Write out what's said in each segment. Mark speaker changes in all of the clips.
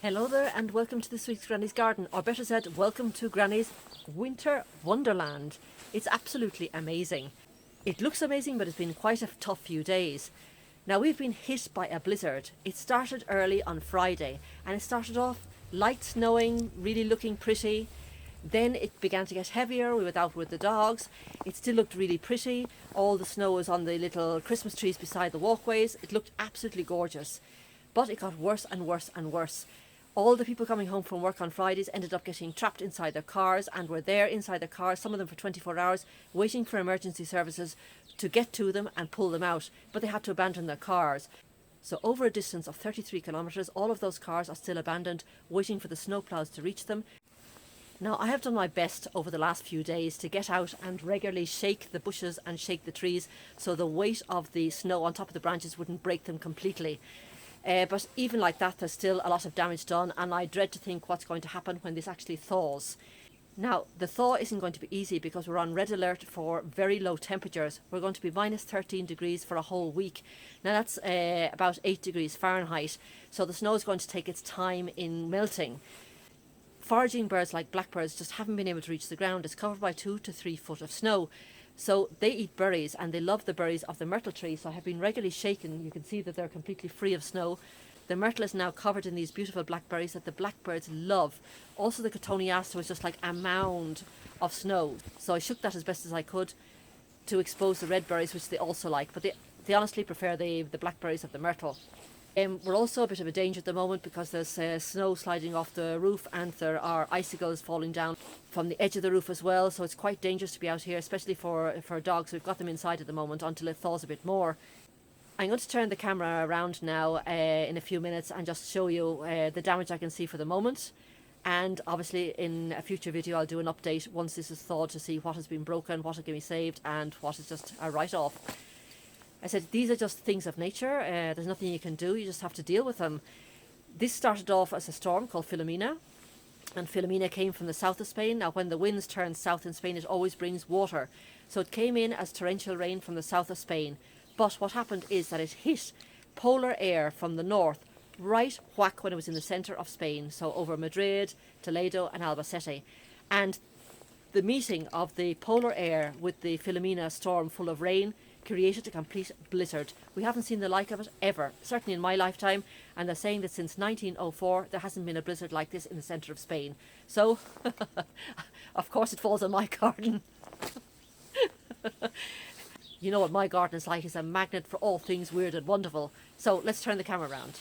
Speaker 1: Hello there and welcome to this week's Granny's Garden, or better said, welcome to Granny's Winter Wonderland. It's absolutely amazing. It looks amazing, but it's been quite a tough few days. Now we've been hit by a blizzard. It started early on Friday and it started off light snowing, really looking pretty. Then it began to get heavier. We went out with the dogs. It still looked really pretty. All the snow was on the little Christmas trees beside the walkways. It looked absolutely gorgeous. But it got worse and worse and worse. All the people coming home from work on Fridays ended up getting trapped inside their cars and were there inside their cars, some of them for 24 hours, waiting for emergency services to get to them and pull them out. But they had to abandon their cars. So over a distance of 33 kilometres, all of those cars are still abandoned, waiting for the snowplows to reach them. Now, I have done my best over the last few days to get out and regularly shake the bushes and shake the trees so the weight of the snow on top of the branches wouldn't break them completely. But even like that, there's still a lot of damage done, and I dread to think what's going to happen when this actually thaws. Now, the thaw isn't going to be easy because we're on red alert for very low temperatures. We're going to be minus 13 degrees for a whole week. Now, that's about 8 degrees Fahrenheit, so the snow is going to take its time in melting. Foraging birds like blackbirds just haven't been able to reach the ground. It's covered by 2 to 3 foot of snow. So they eat berries and they love the berries of the myrtle tree. So I have been regularly shaken. You can see that they're completely free of snow. The myrtle is now covered in these beautiful blackberries that the blackbirds love. Also the cotoneaster was just like a mound of snow. So I shook that as best as I could to expose the red berries, which they also like. But they honestly prefer the blackberries of the myrtle. We're also a bit of a danger at the moment because there's snow sliding off the roof and there are icicles falling down from the edge of the roof as well, so it's quite dangerous to be out here, especially for dogs. We've got them inside at the moment until it thaws a bit more. I'm going to turn the camera around now in a few minutes and just show you the damage I can see for the moment, and obviously in a future video I'll do an update once this is thawed to see what has been broken, what can be saved and what is just a write-off. I said these are just things of nature. There's nothing you can do. You just have to deal with them. This started off as a storm called Filomena, and Filomena came from the south of Spain. Now, when the winds turn south in Spain, it always brings water. So it came in as torrential rain from the south of Spain. But what happened is that it hit polar air from the north right whack when it was in the centre of Spain. So over Madrid, Toledo and Albacete. And the meeting of the polar air with the Filomena storm full of rain created a complete blizzard. We haven't seen the like of it ever, certainly in my lifetime, and they're saying that since 1904 there hasn't been a blizzard like this in the centre of Spain. So, of course it falls on my garden. You know what my garden is like, it's a magnet for all things weird and wonderful. So let's turn the camera around.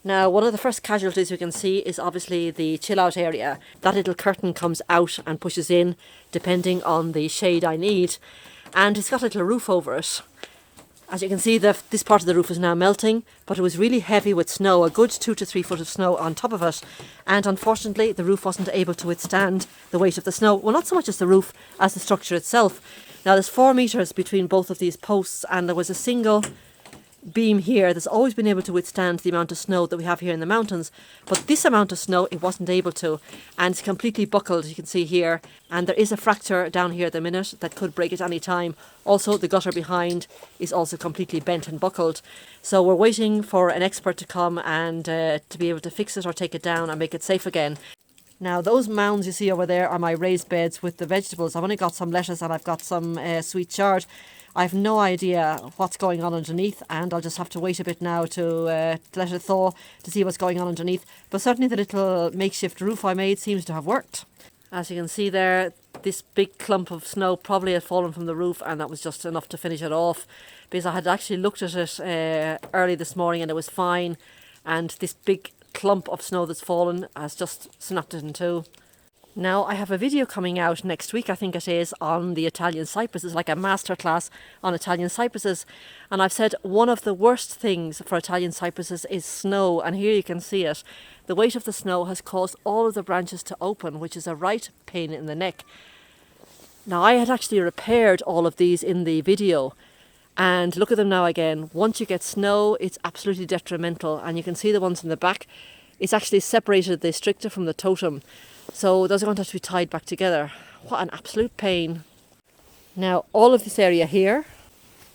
Speaker 1: Now, one of the first casualties we can see is obviously the chill out area. That little curtain comes out and pushes in depending on the shade I need. And it's got a little roof over it. As you can see, this part of the roof is now melting, but it was really heavy with snow, a good 2 to 3 foot of snow on top of it. And unfortunately, the roof wasn't able to withstand the weight of the snow. Well, not so much as the roof, as the structure itself. Now, there's 4 metres between both of these posts, and there was a single beam here that's always been able to withstand the amount of snow that we have here in the mountains, but this amount of snow it wasn't able to, and it's completely buckled, as you can see here, and there is a fracture down here at the minute that could break at any time. Also, the gutter behind is also completely bent and buckled, so we're waiting for an expert to come and to be able to fix it or take it down and make it safe again. Now, those mounds you see over there are my raised beds with the vegetables. I've only got some lettuce and I've got some sweet chard. I have no idea what's going on underneath, and I'll just have to wait a bit now to let it thaw to see what's going on underneath. But certainly the little makeshift roof I made seems to have worked. As you can see there, this big clump of snow probably had fallen from the roof, and that was just enough to finish it off, because I had actually looked at it early this morning and it was fine, and this big clump of snow that's fallen has just snapped it in two. Now, I have a video coming out next week, I think it is, on the Italian cypresses, like a masterclass on Italian cypresses. And I've said one of the worst things for Italian cypresses is snow, and here you can see it. The weight of the snow has caused all of the branches to open, which is a right pain in the neck. Now, I had actually repaired all of these in the video, and look at them now again. Once you get snow, it's absolutely detrimental, and you can see the ones in the back. It's actually separated the stricta from the totem. So those are going to have to be tied back together. What an absolute pain. Now, all of this area here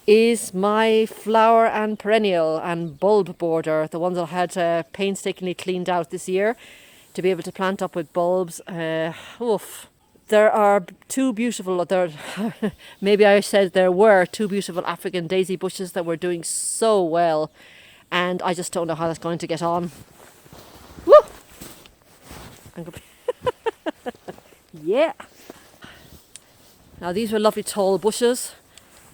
Speaker 1: is my flower and perennial and bulb border, the ones that I had painstakingly cleaned out this year to be able to plant up with bulbs. Oof. There are two beautiful, maybe I said there were two beautiful African daisy bushes that were doing so well, and I just don't know how that's going to get on. Woo! Yeah. Now these were lovely tall bushes,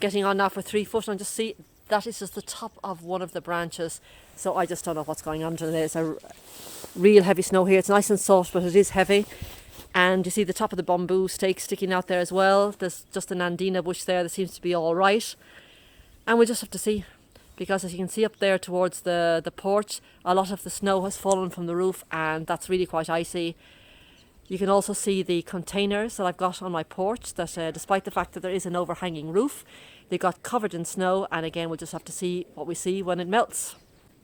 Speaker 1: getting on now for 3 foot, and just see that is just the top of one of the branches. So I just don't know what's going on today. It's a real heavy snow here. It's nice and soft, but it is heavy. And you see the top of the bamboo stake sticking out there as well. There's just an andina bush there that seems to be all right. And we'll just have to see, because as you can see up there towards the porch, a lot of the snow has fallen from the roof, and that's really quite icy. You can also see the containers that I've got on my porch that despite the fact that there is an overhanging roof, they got covered in snow, and again we'll just have to see what we see when it melts.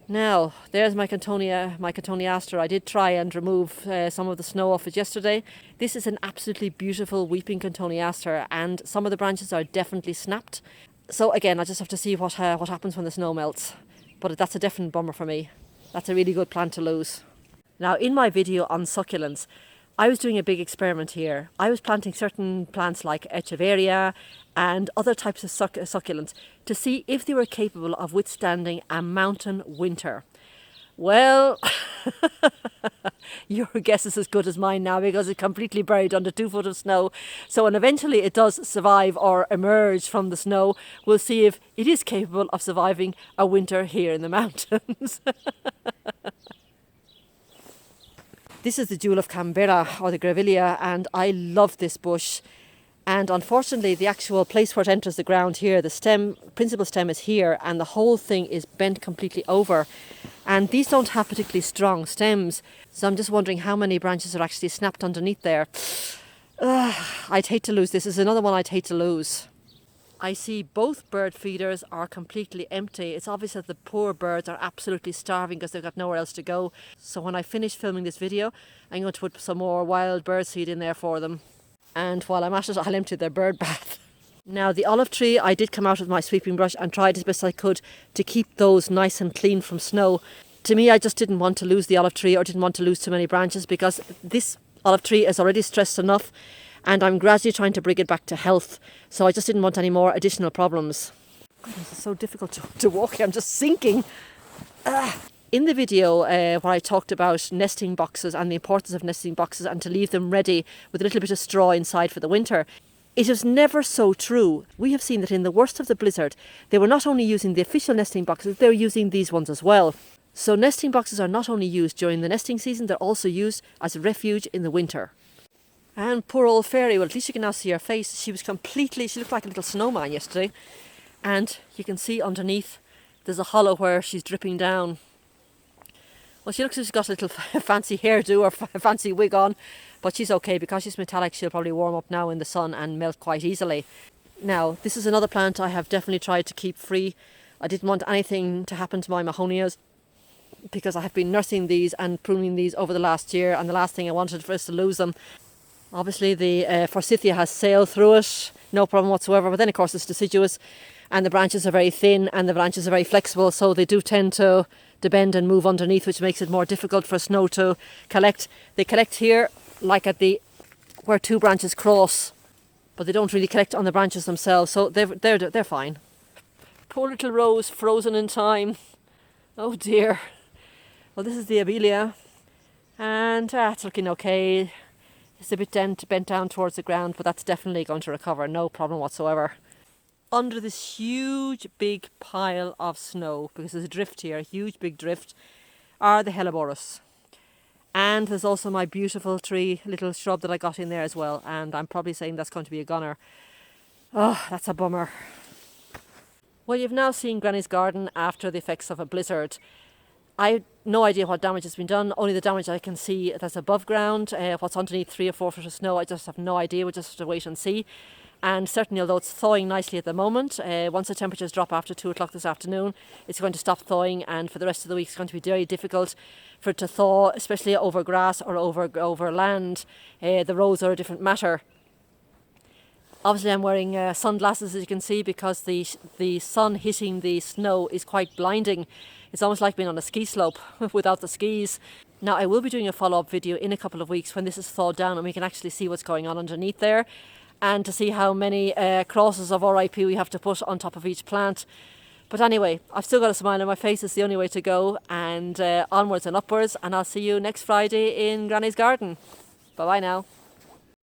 Speaker 1: Now, there's my cotoneaster. I did try and remove some of the snow off it yesterday. This is an absolutely beautiful weeping cotoneaster, and some of the branches are definitely snapped. So again, I just have to see what happens when the snow melts. But that's a definite bummer for me. That's a really good plant to lose. Now, in my video on succulents, I was doing a big experiment here. I was planting certain plants like echeveria and other types of succulents to see if they were capable of withstanding a mountain winter. Well, your guess is as good as mine now, because it's completely buried under 2 foot of snow. So when eventually it does survive or emerge from the snow, we'll see if it is capable of surviving a winter here in the mountains. This is the jewel of Canberra, or the grevillea, and I love this bush. And unfortunately, the actual place where it enters the ground here, the principal stem is here, and the whole thing is bent completely over. And these don't have particularly strong stems, so I'm just wondering how many branches are actually snapped underneath there. I'd hate to lose this. This is another one I'd hate to lose. I see both bird feeders are completely empty. It's obvious that the poor birds are absolutely starving because they've got nowhere else to go. So when I finish filming this video, I'm going to put some more wild bird seed in there for them. And while I'm at it, I'll empty their bird bath. Now, the olive tree, I did come out with my sweeping brush and tried as best I could to keep those nice and clean from snow. To me, I just didn't want to lose the olive tree, or didn't want to lose too many branches, because this olive tree is already stressed enough, and I'm gradually trying to bring it back to health. So I just didn't want any more additional problems. God, this is so difficult to walk. I'm just sinking. In the video where I talked about nesting boxes and the importance of nesting boxes and to leave them ready with a little bit of straw inside for the winter, it is never so true. We have seen that in the worst of the blizzard, they were not only using the official nesting boxes, they were using these ones as well. So nesting boxes are not only used during the nesting season, they're also used as a refuge in the winter. And poor old Fairy, well, at least you can now see her face. She looked like a little snowman yesterday. And you can see underneath, there's a hollow where she's dripping down. Well, she looks like she's got a little fancy hairdo or fancy wig on, but she's okay. Because she's metallic, she'll probably warm up now in the sun and melt quite easily. Now, this is another plant I have definitely tried to keep free. I didn't want anything to happen to my mahonias, because I have been nursing these and pruning these over the last year, and the last thing I wanted was to lose them. Obviously, the forsythia has sailed through it, no problem whatsoever, but then of course it's deciduous, and the branches are very thin and the branches are very flexible, so they do tend to bend and move underneath, which makes it more difficult for snow to collect. They collect here, like at where two branches cross, but they don't really collect on the branches themselves, so they're fine. Poor little rose, frozen in time. Oh dear. Well, this is the abelia, and it's looking okay. It's a bit bent down towards the ground, but that's definitely going to recover, no problem whatsoever. Under this huge big pile of snow, because there's a drift here, a huge big drift, are the helleborus. And there's also my beautiful little shrub that I got in there as well, and I'm probably saying that's going to be a goner. Oh, that's a bummer. Well, you've now seen Granny's garden after the effects of a blizzard. I have no idea what damage has been done, only the damage I can see that's above ground. What's underneath 3 or 4 foot of snow, I just have no idea. We'll just have to wait and see. And certainly, although it's thawing nicely at the moment, once the temperatures drop after 2 o'clock this afternoon, it's going to stop thawing, and for the rest of the week it's going to be very difficult for it to thaw, especially over grass or over land. The rows are a different matter. Obviously I'm wearing sunglasses, as you can see, because the sun hitting the snow is quite blinding. It's almost like being on a ski slope without the skis. Now I will be doing a follow-up video in a couple of weeks when this is thawed down and we can actually see what's going on underneath there, and to see how many crosses of RIP we have to put on top of each plant. But anyway, I've still got a smile on my face. It's the only way to go, and onwards and upwards, and I'll see you next Friday in Granny's garden. Bye bye now.